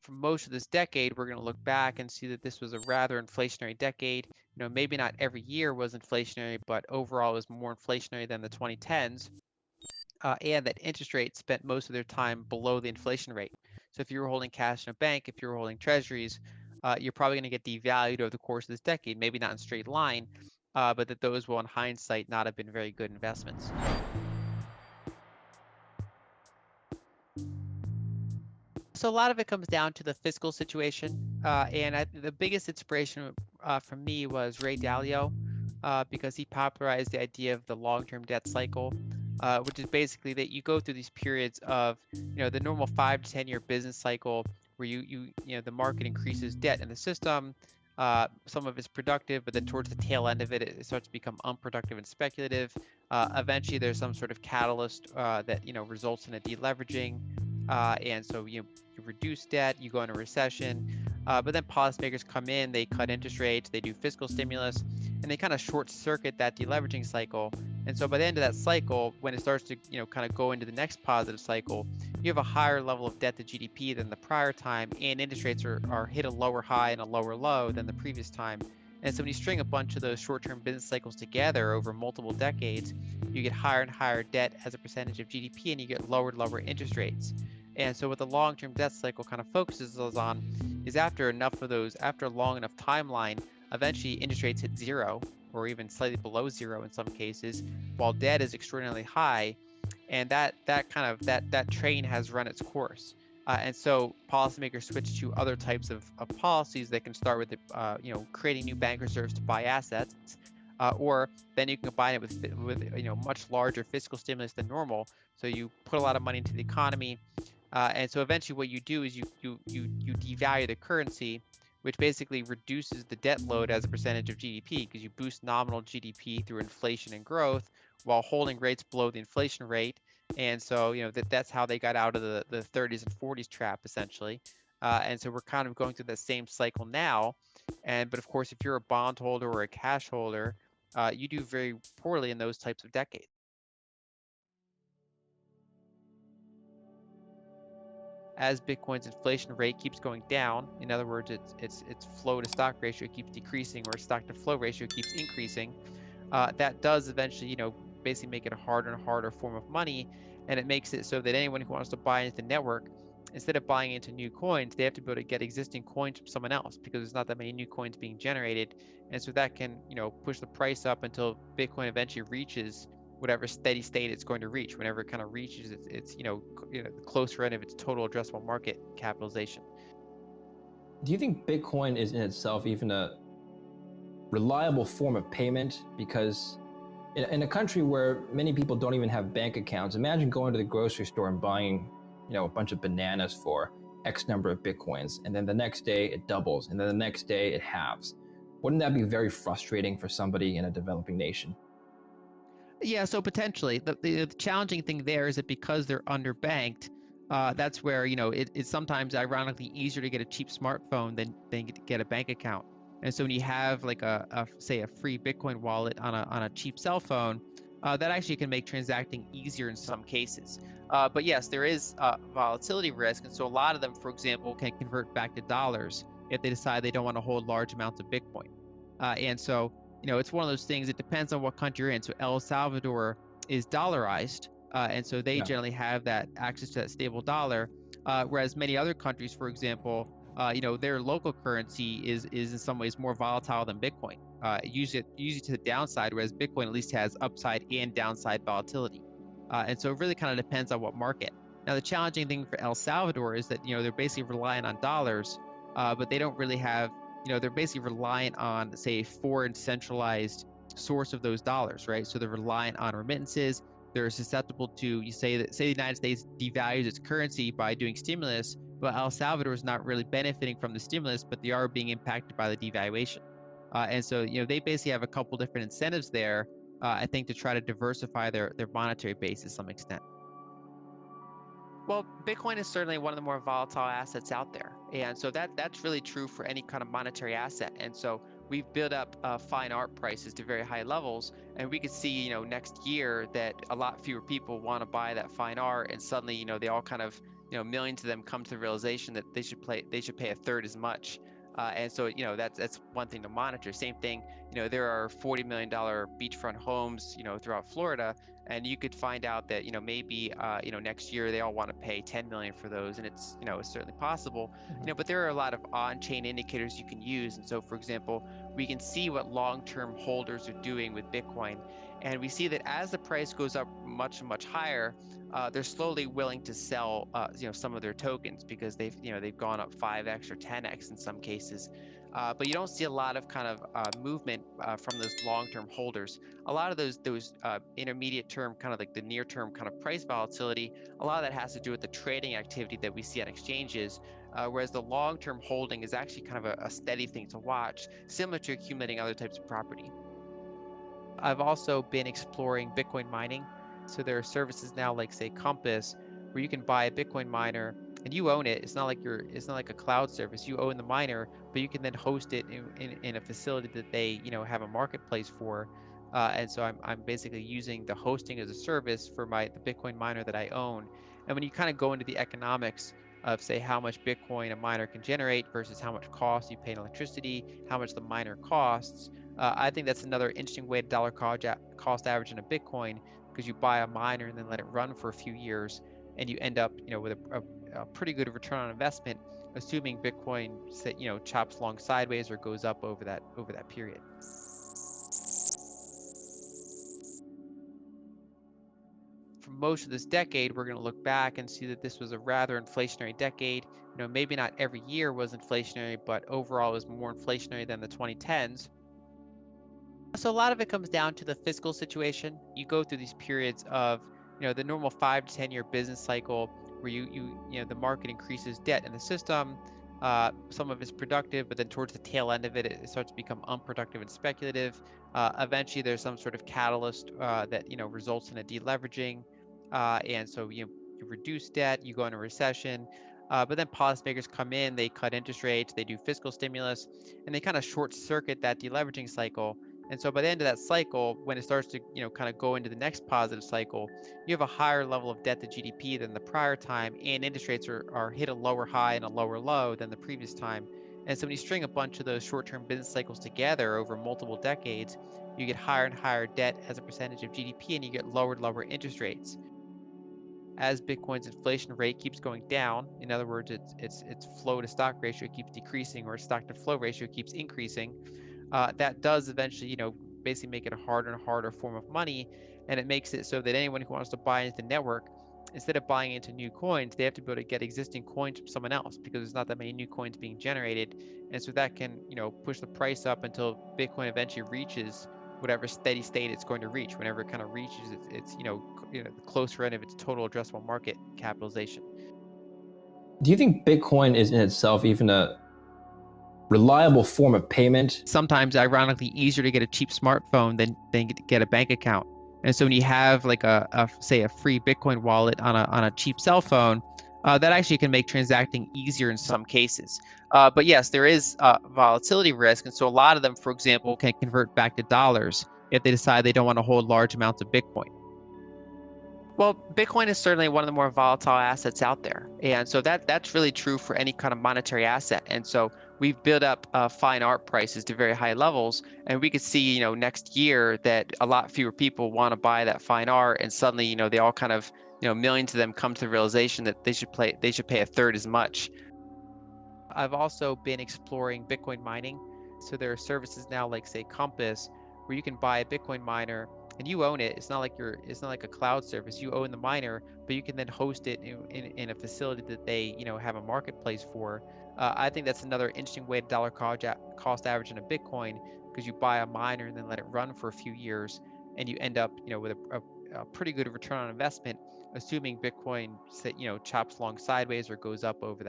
for most of this decade, we're going to look back and see that this was a rather inflationary decade. Maybe not every year was inflationary, but overall it was more inflationary than the 2010s, and that interest rates spent most of their time below the inflation rate. So if you were holding cash in a bank, if you were holding treasuries, you're probably going to get devalued over the course of this decade, maybe not in straight line, but that those will, in hindsight, not have been very good investments. So a lot of it comes down to the fiscal situation, the biggest inspiration for me was Ray Dalio, because he popularized the idea of the long-term debt cycle, which is basically that you go through these periods of, the normal 5 to 10 year business cycle where the market increases debt in the system. Some of it's productive, but then towards the tail end of it, it starts to become unproductive and speculative. Eventually, there's some sort of catalyst that results in a deleveraging, and so you reduce debt, you go into recession, but then policymakers come in, they cut interest rates, they do fiscal stimulus, and they kind of short circuit that deleveraging cycle. And so by the end of that cycle, when it starts to kind of go into the next positive cycle, you have a higher level of debt to GDP than the prior time, and interest rates are hit a lower high and a lower low than the previous time. And so when you string a bunch of those short-term business cycles together over multiple decades, you get higher and higher debt as a percentage of GDP, and you get lower and lower interest rates. And so what the long-term debt cycle kind of focuses on is after a long enough timeline, eventually interest rates hit zero or even slightly below zero in some cases, while debt is extraordinarily high, and that train has run its course. And so policymakers switch to other types of policies that can start with creating new bank reserves to buy assets, or then you can combine it with much larger fiscal stimulus than normal. So you put a lot of money into the economy, and so eventually what you do is you devalue the currency, which basically reduces the debt load as a percentage of GDP, because you boost nominal GDP through inflation and growth while holding rates below the inflation rate. And so that's how they got out of the 30s and 40s trap, essentially. And so we're kind of going through the same cycle now. But of course, if you're a bond holder or a cash holder, you do very poorly in those types of decades. As Bitcoin's inflation rate keeps going down, in other words, its flow to stock ratio keeps decreasing, or stock to flow ratio keeps increasing, that does eventually, basically make it a harder and harder form of money, and it makes it so that anyone who wants to buy into the network, instead of buying into new coins, they have to be able to get existing coins from someone else, because there's not that many new coins being generated, and so that can, push the price up until Bitcoin eventually reaches whatever steady state it's going to reach. Whenever it kind of reaches its the closer end of its total addressable market capitalization. Do you think Bitcoin is in itself even a reliable form of payment? Because in a country where many people don't even have bank accounts, imagine going to the grocery store and buying, a bunch of bananas for X number of Bitcoins, and then the next day it doubles, and then the next day it halves. Wouldn't that be very frustrating for somebody in a developing nation? Yeah, so potentially. The challenging thing there is that because they're underbanked, that's where it's sometimes ironically easier to get a cheap smartphone than get a bank account. And so when you have like say a free Bitcoin wallet on a cheap cell phone, that actually can make transacting easier in some cases. But yes, there is volatility risk, and so a lot of them, for example, can convert back to dollars if they decide they don't want to hold large amounts of Bitcoin. And so it's one of those things. It depends on what country you're in. So El Salvador is dollarized, and so they generally have that access to that stable dollar, whereas many other countries, for example, their local currency is in some ways more volatile than Bitcoin, usually to the downside, whereas Bitcoin at least has upside and downside volatility. And so it really kind of depends on what market. Now, the challenging thing for El Salvador is that they're basically relying on dollars, but they don't really have they're basically reliant on, say, a foreign centralized source of those dollars, right? So they're reliant on remittances. They're susceptible to, say the United States devalues its currency by doing stimulus, but El Salvador is not really benefiting from the stimulus, but they are being impacted by the devaluation. And so, they basically have a couple different incentives there, I think, to try to diversify their monetary base to some extent. Well, Bitcoin is certainly one of the more volatile assets out there. And so that's really true for any kind of monetary asset. And so we've built up fine art prices to very high levels. And we could see, next year that a lot fewer people want to buy that fine art. And suddenly, they all kind of millions of them come to the realization that they should pay a third as much. And so, that's one thing to monitor. Same thing, there are $40 million beachfront homes, throughout Florida, and you could find out that, maybe, next year they all want to pay 10 million for those, and it's certainly possible, but there are a lot of on-chain indicators you can use. And so, for example, we can see what long-term holders are doing with Bitcoin, and we see that as the price goes up much, much higher, they're slowly willing to sell, some of their tokens because they've gone up 5x or 10x in some cases. But you don't see a lot of kind of movement from those long-term holders. A lot of those intermediate term, kind of like the near-term kind of price volatility, a lot of that has to do with the trading activity that we see on exchanges. Whereas the long-term holding is actually kind of a steady thing to watch, similar to accumulating other types of property. I've also been exploring Bitcoin mining. So there are services now like, say, Compass, where you can buy a Bitcoin miner and you own it. It's not like a cloud service. You own the miner, but you can then host it in a facility that they, have a marketplace for. And so I'm basically using the hosting as a service for the Bitcoin miner that I own. And when you kind of go into the economics of, say, how much Bitcoin a miner can generate versus how much cost you pay in electricity, how much the miner costs, I think that's another interesting way to dollar cost average in a Bitcoin, because you buy a miner and then let it run for a few years, and you end up, with a pretty good return on investment, assuming Bitcoin, chops along sideways or goes up over that period. For most of this decade, we're going to look back and see that this was a rather inflationary decade. Maybe not every year was inflationary, but overall it was more inflationary than the 2010s. So a lot of it comes down to the fiscal situation. You go through these periods of, the normal 5 to 10 year business cycle where the market increases debt in the system. Some of it's productive, but then towards the tail end of it, it starts to become unproductive and speculative. Eventually, there's some sort of catalyst that results in a deleveraging, and so you reduce debt, you go into recession. But then policymakers come in, they cut interest rates, they do fiscal stimulus, and they kind of short circuit that deleveraging cycle. And so by the end of that cycle, when it starts to, kind of go into the next positive cycle, you have a higher level of debt to GDP than the prior time, and interest rates are hit a lower high and a lower low than the previous time. And so when you string a bunch of those short-term business cycles together over multiple decades, you get higher and higher debt as a percentage of GDP, and you get lower and lower interest rates. As Bitcoin's inflation rate keeps going down, in other words, its flow to stock ratio keeps decreasing, or stock to flow ratio keeps increasing, that does eventually, basically make it a harder and harder form of money. And it makes it so that anyone who wants to buy into the network, instead of buying into new coins, they have to be able to get existing coins from someone else, because there's not that many new coins being generated. And so that can, push the price up until Bitcoin eventually reaches whatever steady state it's going to reach. Whenever it kind of reaches its the closer end of its total addressable market capitalization. Do you think Bitcoin is in itself even a reliable form of payment? Sometimes, ironically, easier to get a cheap smartphone than get a bank account. And so when you have like say a free Bitcoin wallet on a cheap cell phone, that actually can make transacting easier in some cases. But yes, there is volatility risk, and so a lot of them, for example, can convert back to dollars if they decide they don't want to hold large amounts of Bitcoin. Well, Bitcoin is certainly one of the more volatile assets out there. And so that's really true for any kind of monetary asset. And so we've built up fine art prices to very high levels. And we could see, next year that a lot fewer people want to buy that fine art. And suddenly, they all kind of, millions of them come to the realization that they should pay a third as much. I've also been exploring Bitcoin mining. So there are services now like, say, Compass, where you can buy a Bitcoin miner and you own it. It's not like a cloud service. You own the miner, but you can then host it in a facility that they, have a marketplace for. I think that's another interesting way to dollar cost average in a Bitcoin, because you buy a miner and then let it run for a few years, and you end up, with a pretty good return on investment, assuming Bitcoin, chops along sideways or goes up over